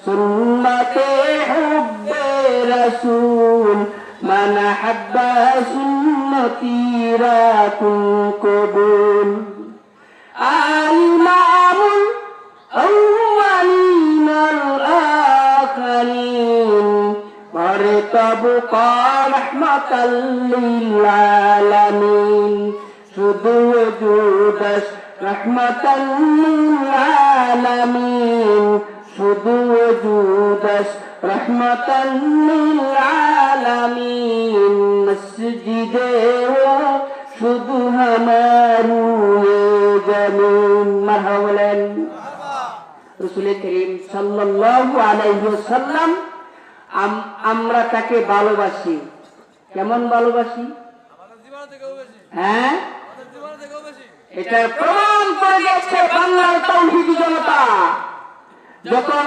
সুন্নতে হুব্বে রাসূল মান হাব্বা সুন্নতি রাকুন কবুল ইমামুল আউয়ালিন আল আখিরিন ওয়ারতাবকা রাহমাতাল লিল আলামিন শুধু ওজুদাস রাহমাতাল লিল আলামিন শুধু ওজুদাস রাহমাতাল লিল আলামিন মসজিদে শুধু হামারুয়ে জামিন মারহাবা বলেন। রাসূল করিম সাল্লাল্লাহু আলাইহি ওয়াসাল্লাম আমরা তাকে ভালোবাসি। কেমন ভালোবাসি? হ্যাঁ, এটা প্রমাণ করে দিয়েছে বাংলার তাওহীদি জনতা। যখন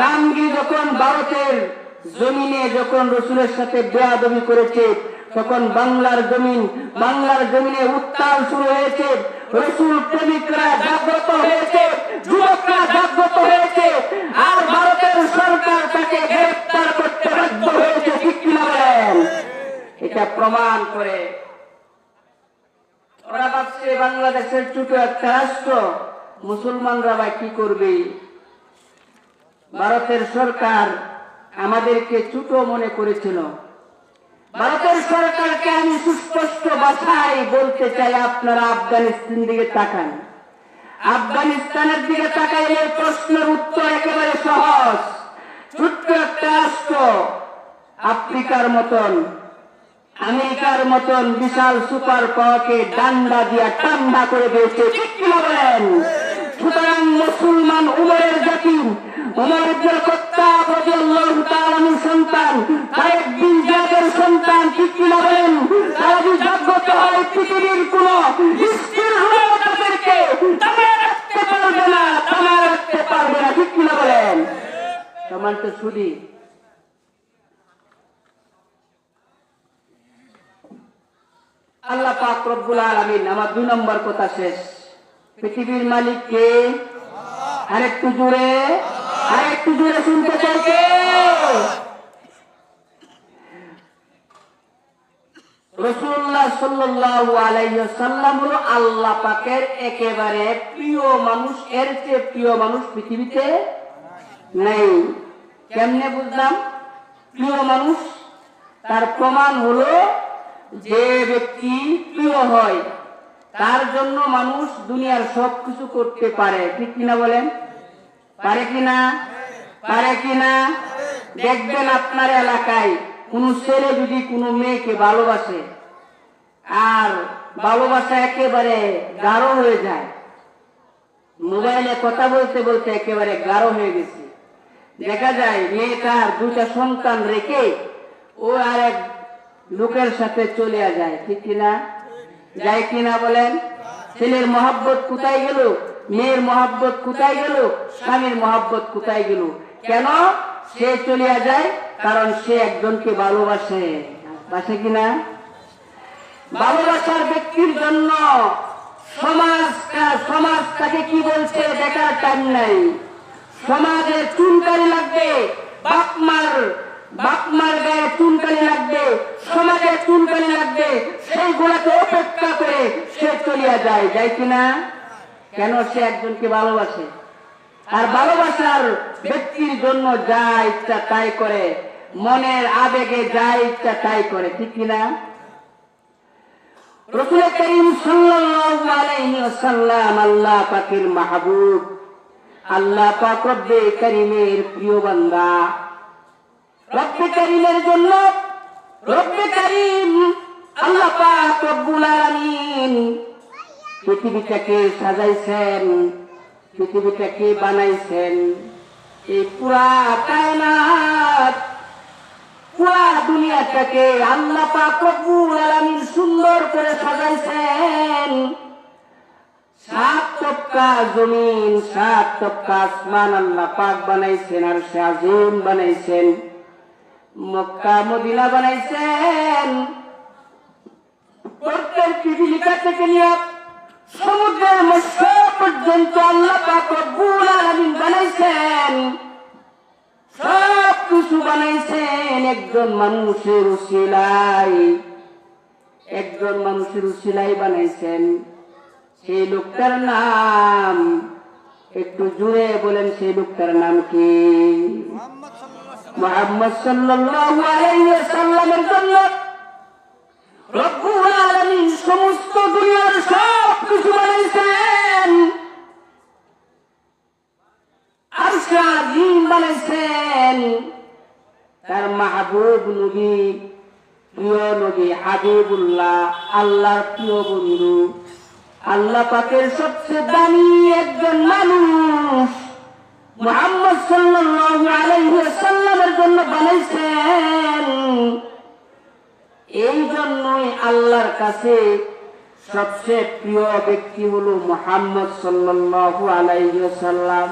রামগিরি যখন ভারতের জমিনে যখন রাসূলের সাথে বেয়াদবি করেছে, তখন বাংলার জমিনে উত্তাল শুরু হয়েছে। রাসূল প্রেমিকরা জাগ্রত হয়েছে, যুবকরা জাগ্রত হয়েছে, আর ভারতের সরকার তাকে গ্রেফতার করতে বাধ্য হয়েছে। ঠিক কিনা বলেন? এটা প্রমাণ করে। ওরা ভাবছে বাংলাদেশের ছোট একটা রাষ্ট্র, মুসলমানরা বা কি করবে? ভারতের সরকার আমাদেরকে ছোট মনে করেছিল। ভারতের সরকারকে আমি সুস্পষ্ট ভাষায় বলতে চাই, আপনারা আফগানিস্তান দিকে তাকান। আফগানিস্তানের দিকে তাকাইলে প্রশ্নের উত্তর একেবারে সহজ। ছোট্ট একটা রাষ্ট্র, আফ্রিকার মতন, আমেরিকার মতন বিশাল সুপার পাওয়ারকে ডান্ডা দিয়া ঠান্ডা করে দিয়েছে। ঠিক কিনা বলেন? সুতরাং মুসলমান উমরের জাতি, উমর ইবনে খাত্তাব রাদিয়াল্লাহু তাআলা সন্তান, তারেক বিন জিয়াদের সন্তান। ঠিক কিনা বলেন? তারা যদি জাগ্রত হয়, পৃথিবীর কোন স্থির হলেও তাদেরকে থামিয়ে রাখতে পারবে না। ঠিক কিনা বলেন? সমান তো শুধু আল্লাহ পাক রব্বুল আলামিন। আমার 2 নম্বর কথা শেষ। পৃথিবীর মালিক কে? আরেকটু জোরে শুনতে চাই কে? রাসূলুল্লাহ সাল্লাল্লাহু আলাইহি ওয়াসাল্লাম হলো আল্লাহ পাকের একেবারে প্রিয় মানুষ। এর চেয়ে প্রিয় মানুষ পৃথিবীতে নেই। কেমনে বুঝলাম প্রিয় মানুষ? তার প্রমাণ হলো, যে ব্যক্তি প্রিয় হয় তার জন্য মানুষ দুনিয়ার সবকিছু করতে পারে। ঠিক কিনা বলেন? পারে কিনা? দেখবেন আপনার এলাকায় কোন ছেলে যদি কোনো মেয়েকে ভালোবাসে, আর ভালোবাসা একেবারে গাঢ় হয়ে যায়, মোবাইলে কথা বলতে বলতে একেবারে গাঢ় হয়ে গেছে, দেখা যায় মেয়েটার 2টা সন্তান রেখে ও আরেক লোকের সাথে চলে যায়। ঠিক কিনা? যায় কিনা বলেন? ছেলের মহব্বত কোথায় গেল? মেয়ের মহব্বত কোথায় গেল? স্বামীর মহব্বত কোথায় গেল? কেন সে চলে যায়? কারণ সে একজনকে ভালোবাসে। বাসে কিনা? ভালোবাসার ব্যক্তির জন্য সমাজ তাকে কি বলছে দেখার টাইম নাই। সমাজে চুনকালি লাগবে, বাপমার গায়ে চুনকালি লাগবে, সমাজে চুনকালি লাগবে, সেইগুলাকে অপেক্ষা করে সে চলিয়া যায় কিনা? কেন? সে একজনকে ভালোবাসে। আর ভালোবাসার ব্যক্তির জন্য যা ইচ্ছা তাই করে, মনের আবেগে যা ইচ্ছা তাই করে। ঠিক কিনা? রাসূল করিম সাল্লাল্লাহু আলাইহি ওয়াসাল্লাম আল্লাহ পাকের মাহবুব, আল্লাহ পাক রব্বে করিমের প্রিয় বান্দা। রব্বে করিমের জন্য রব্বে করিম আল্লাহ পাক রব্বুল আলামিন পৃথিবীটাকে সাজাইছেন, পৃথিবীটাকে বানাইছেন। এই পুরা কায়নাত, পুরা দুনিয়াটাকে আল্লাহ পাক রব্বুল আলামিন সুন্দর করে সাজাইছেন। 7 তবকা জমিন, 7 তবকা আসমান আল্লাহ পাক বানাইছেন, আর সে আজিম বানাইছেন, মক্কা মদিনা বানাইছেন। প্রত্যেক পৃথিবীটা থেকে নিয়ে সমুদ্রের মধ্য পর্যন্ত আল্লাহ পাক রব্বুল আলামিন বানাইছেন। একজন মানুষের উসিলাই বানাইছেন। সেই লোকটার নাম একটু জুড়ে বলেন, সেই লোকটার নাম কি? মুহাম্মদ সাল্লাল্লাহু আলাইহি ওয়াসাল্লামের জন্য রব্বুল আলামিন সমস্ত দুনিয়ার সব কিছু বানাইছেন। আরশ আজিম বানাইছেন। তার মাহবুব নবী, প্রিয় নবী হাবিবুল্লাহ, আল্লাহর প্রিয় বন্ধু, আল্লাহ পাকের সবচেয়ে দামি একজন মানুষ মুহাম্মদ সাল্লাল্লাহু আলাইহি ওয়াসাল্লামের জন্য বানাইছেন। এই জন্যই আল্লাহর কাছে সবচেয়ে প্রিয় ব্যক্তি হলো মুহাম্মদ সাল্লাল্লাহু আলাইহি ওয়াসাল্লাম।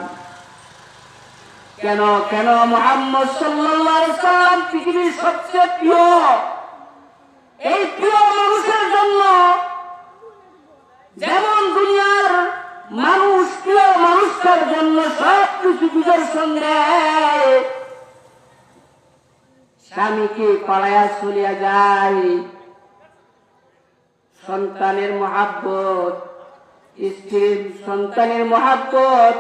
কেন কেন মুহাম্মদ সাল্লাল্লাহু আলাইহি ওয়াসাল্লাম পৃথিবীর সবচেয়ে প্রিয়? এই প্রিয় মানুষের জন্য যেমন দুনিয়ার মানুষ প্রিয় মানুষটার জন্য সব কিছু বিদর্শন দেয়, স্বামীকে পালায়া চলিয়া যায়, সন্তানের মহাব্বত, স্ত্রীর সন্তানের মহাব্বত,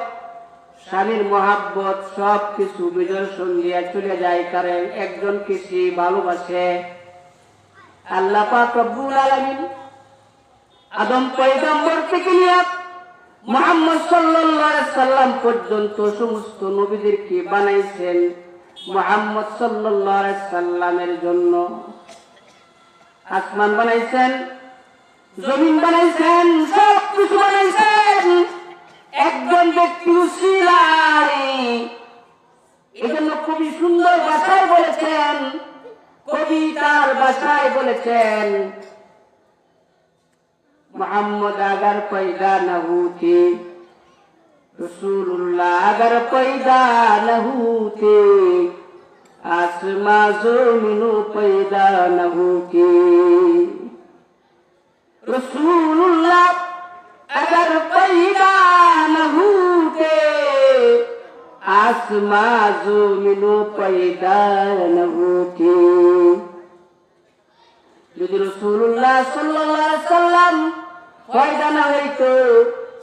স্বামীর মহাব্বত সব কিছু বিদর্শন দিয়া চলে যায়। কারণ একজনকে সে ভালোবাসে। আল্লাহ পাক রব্বুল আলামিন আদম পয়গম্বর থেকে নিয়ে মুহাম্মদ সাল্লাল্লাহু আলাইহি সাল্লাম পর্যন্ত সমস্ত নবীদেরকে বানাইছেন মুহাম্মদ সাল্লাল্লাহু আলাইহি সাল্লামের জন্য। আসমান বানাইছেন, জমিন বানাইছেন, সব কিছু বানাইছেন একজন ব্যক্তি উসিলাই। এজন্য কবি সুন্দর ভাষায় বলেছেন, কবিতার ভাষায় বলেছেন, मोहम्मद अगर पैदा न होते, रसूलुल्लाह अगर पैदा न होते, आसमां ज़मीन पैदा न होते। रसूलुल्लाह अगर पैदा न होते, आसमां ज़मीन पैदा न होते। যদি রাসূলুল্লাহ সাল্লাল্লাহু আলাইহি সাল্লাম পয়দা না হইতো,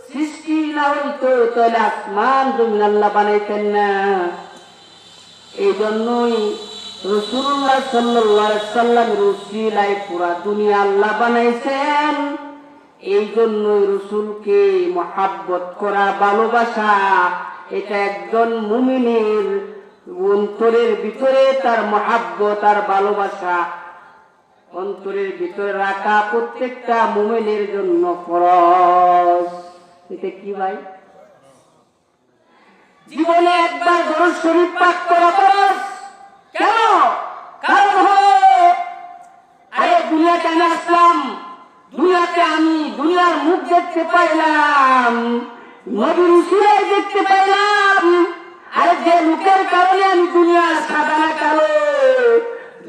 সৃষ্টি না হইতো, তাহলে আসমান জমিন আল্লাহ বানাইতেন না। এই জন্যই রাসূলুল্লাহ সাল্লাল্লাহু আলাইহি সাল্লামের উসিলায় পুরা দুনিয়া আল্লাহ বানাইছেন। এই জন্যই রাসূলকে মহব্বত করা, ভালোবাসা, এটা একজন মুমিনের অন্তরের ভিতরে তার মহব্বত আর ভালোবাসা অন্তরের ভিতরে রাখা প্রত্যেকটা মুমিনের জন্য ফরজ। এটা কি ভাই? জীবনে একবার দরুদ শরীফ পাঠ করা ফরজ। কেন? কারণ হলো আরে দুনিয়াতে আমি আসলাম, দুনিয়াতে আমি দুনিয়ার মুখ দেখতে পাইলাম, নবীর উসিলায় দেখতে পাইলাম। আরে যে মুখের কারণে আমি দুনিয়ার সাদা না কালো,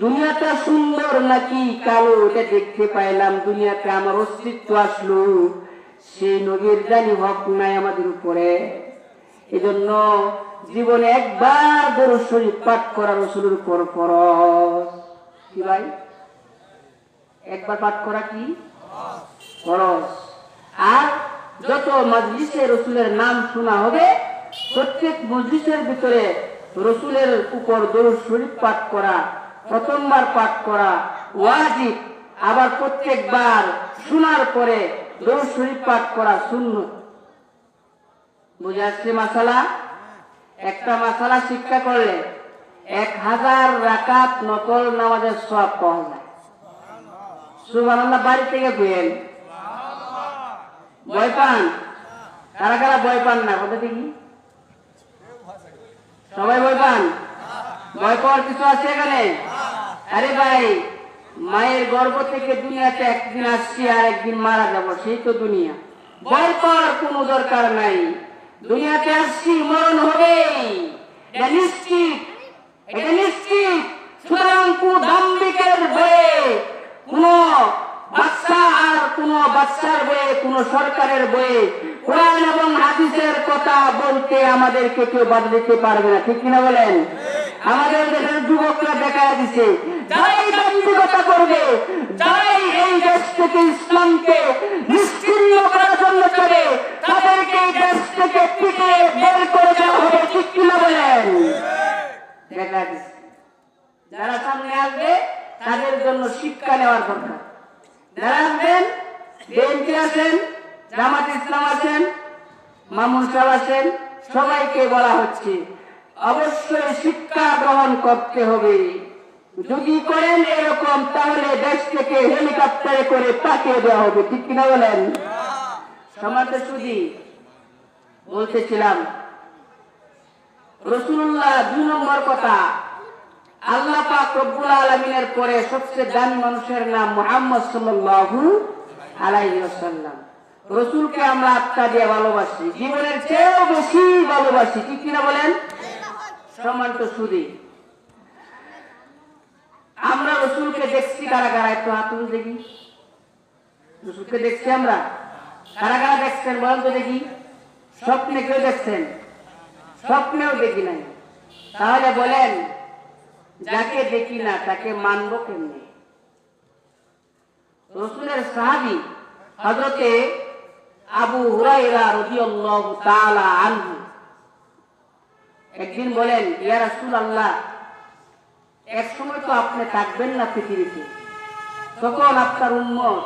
দুনিয়াটা সুন্দর নাকি কালো, এটা দেখতে পাইলাম, দুনিয়াতে আমার অস্তিত্ব আসলো, সেই নবীর জানি হক নাই আমাদের উপরে। এজন্য জীবনে একবার দরুদ শরীফ পাঠ করা রাসূলের উপর ফরজ। কি ভাই? একবার পাঠ করা কি ফরজ। আর যত মজলিসে রাসূলের নাম শোনা হবে, প্রত্যেক মজলিসের ভিতরে রাসূলের উপর দরুদ শরীফ পাঠ করা, প্রথমবার পাঠ করা ওয়াজিব। আবার প্রত্যেকবার শোনার পরে দরুদ শরীফ পাঠ করা সুন্নাত। বুঝে আসছে মাসালা? একটা মাসালা শিক্ষা করলে 1000 রাকাত নফল নামাজের সওয়াব পাওয়া যায়। সুবহানাল্লাহ। বাড়ি থেকে বলেন ভয় পান? কারা কারা ভয় পান না? কথা দেখি, সবাই ভয় পান? ভয় পাওয়ার কিছু আছে এখানে? আরে ভাই, মায়ের গর্ভ থেকে দুনিয়াতে একদিন আসছি আর একদিন মারা যাব, সেই তো দুনিয়া। ভয় পাওয়ার কোনো দরকার নাই। দুনিয়াতে আসছি, মরণ হবে, এটা নিশ্চিত, এটা নিশ্চিত। সুতরাং কোন দাম্ভিকের ভয়ে, কোন বাচ্চা আর কোন বাচ্চার বয়ে, কোন সরকারের বয়ে কোরআন এবং হাদিসের কথা বলতে আমাদেরকে কেউ বাধা দিতে পারবে না। ঠিক কিনা বলেন? আমাদের দেশের যুবকরা দেখা দিছে, যারাই দাম্ভিকতা করবে, যারাই এই দেশ থেকে ইসলামকে নিশ্চিহ্ন করার জন্য চলে, তাদেরকে এই দেশ থেকে পিটে বের করে দেওয়া হবে, ঠিক কিনা বলেন? দেখা দিছে যারা সামনে আসবে তাদের জন্য শিক্ষা নেওয়ার দরকার। যারা আসবেন, বিএনপি আছেন, জামাত ইসলাম আছেন, মামুন সাহেব আছেন, সবাইকে বলা হচ্ছে অবশ্যই শিক্ষা গ্রহণ করতে হবে। যদি করেন এরকম, তাহলে দেশ থেকে হেলিকপ্টারে করে পাঠিয়ে দেওয়া হবে, ঠিক কিনা বলেন? সমাজে শুধু বলতেছিলাম, রাসূলুল্লাহ 2 নম্বর কথা, আল্লাহ পাক রব্বুল আলামিনের পরে সবচেয়ে দামি মানুষের নাম মুহাম্মদ সাল্লাল্লাহু আলাইহি ওয়াসাল্লাম। রাসূলকে আমরা আত্মা দিয়ে ভালোবাসি, জীবনের চেয়েও বেশি ভালোবাসি, ঠিক কিনা বলেন? সম্মানিত সুধী, আমরা রাসূলকে দেখছি কারা কারা, একটু হাত তুলে দেখি। রাসূলকে দেখছি আমরা, কারা কারা দেখছেন বলেন তো দেখি? স্বপ্নে কেউ দেখছেন? স্বপ্নেও দেখি নাই। তাহলে বলেন, যাকে দেখি না তাকে মানব কেমনে? রাসূলের সাহাবী হযরতে আবু হুরায়রা রাদিয়াল্লাহু তাআলা আনহু একদিন বলেন, ইয়া রাসূলুল্লাহ, এক সময় তো আপনি থাকবেন না পৃথিবীতে, তখন আপনার উম্মত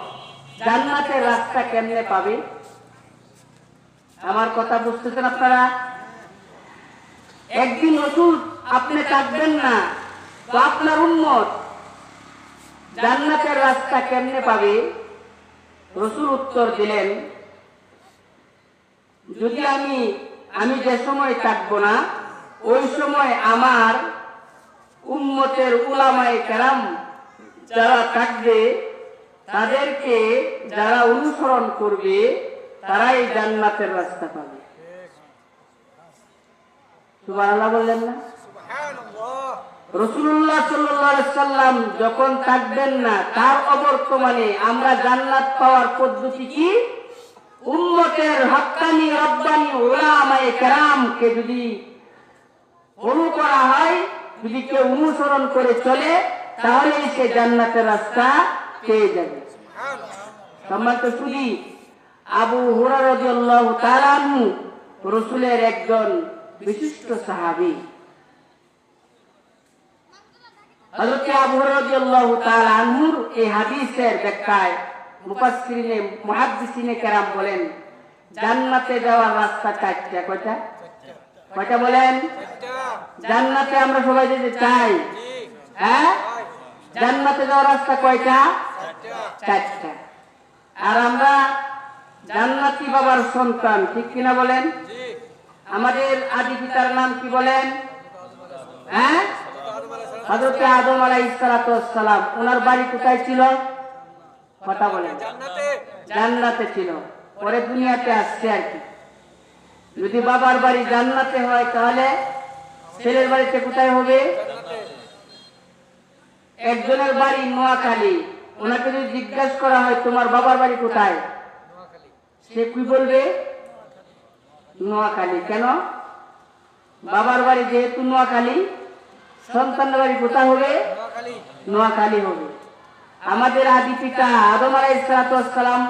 জান্নাতের রাস্তা কেমনে পাবে? আমার কথা বুঝতেছেন আপনারা? একদিন রাসূল আপনি থাকবেন না, তো আপনার উম্মত জান্নাতের রাস্তা কেমনে পাবে? রাসূল উত্তর দিলেন, যদি আমি যে সময় থাকবো না, ওই সময় আমার উম্মতের উলামায়ে কেরাম যারা থাকবে, তাদেরকে যারা অনুসরণ করবে, তারাই জান্নাতের রাস্তা পাবে। সুবহানাল্লাহ বললেন না? রাসূলুল্লাহ সাল্লাল্লাহু আলাইহি সাল্লাম যখন থাকবেন না, তার অবর্তমানে আমরা জান্নাত পাওয়ার পদ্ধতি কি? উম্মতের হক্কানি রব্বানি উলামায়ে কেরামকে যদি ফলো করা হয়, যদি কেউ অনুসরণ করে চলে, তাহলেই সে জান্নাতের রাস্তা পেয়ে যাবে। সম্মানিত সুধী, আবু হুরায়রা রাদিয়াল্লাহু তাআলা আনহু রাসূলের একজন বিশিষ্ট সাহাবী। হযরত আবু হুরায়রা রাদিয়াল্লাহু তাআলা আনহুর এই হাদিসের ব্যাখ্যায় মুফাসসিরিনে মুহাদ্দিসিনে কেরাম বলেন, জান্নাতে যাওয়ার রাস্তা 4টা। কয়টা? কয়টা বলেন? জান্নাতে আমরা সবাই যেতে চাই, হ্যাঁ? জান্নাতে যাওয়ার রাস্তা কয়টা? 4টা। আর আমরা জান্নাতি বাবার সন্তান, ঠিক কিনা বলেন? আমাদের আদি পিতার নাম কি বলেন? হ্যাঁ, হযরত আদম আলাইহিস সালাতু ওয়াস সালাম। ওনার বাড়ি কোথায় ছিল? কথা বলেন। জান্নাতে ছিল, পরে দুনিয়াতে আসছে আর কি। যদি বাবার বাড়ি জান্নাতে হয়, তাহলে ছেলের বাড়িতে কোথায় হবে? একজনের বাড়ি নোয়াখালী, ওনাকে যদি জিজ্ঞাসা করা হয় তোমার বাবার বাড়ি কোথায়, সে কি বলবে? নোয়াখালী। কেন? বাবার বাড়ি যেহেতু নোয়াখালী, সন্তানের বাড়ি কোথায় হবে? নোয়াখালী হবে। আমাদের আদি পিতা আদম আলাইহিস সালাতু ওয়াস সালাম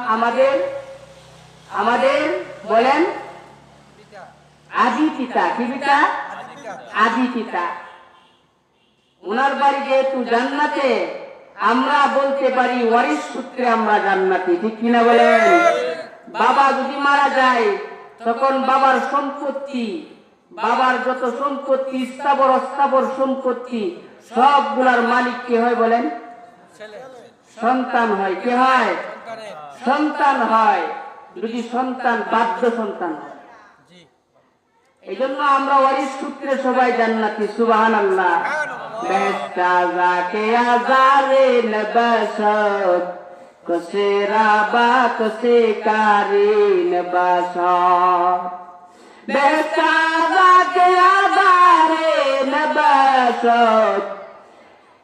আমাদের বলেন আদি পিতা। কি পিতা? আদি পিতা। ওনার বাড়ি যেহেতু জান্নাতে, আমরা বলতে পারি ওয়ারিস সূত্রে আমরা জান্নাতি, ঠিক কিনা বলেন? বাবা যদি মারা যায়, তখন বাবার সম্পত্তি, বাবার যত সম্পত্তি, স্থাবর অস্থাবর সম্পত্তি, সবগুলার মালিক কে হয় বলেন? সন্তান হয়। কে হয়? সন্তান হয়। যদি সন্তান বাধ্য সন্তান হয়, এই জন্য আমরা ওয়ারিস সূত্রে সবাই জান্নাতি। সুবহানাল্লাহ। বেহেশতা যাকে আযারে নবাসত, কসে রাবা কসে কারিন বাসত। বেহেশতা যাকে আযারে নবাসত,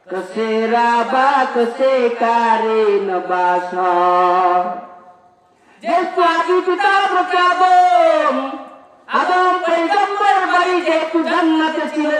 কসে রাবা কসে কারিন বাসত। যেহেতু আদি পিতা আদম পয়গম্বর বাড়ি যেহেতু জান্নাতে ছিল,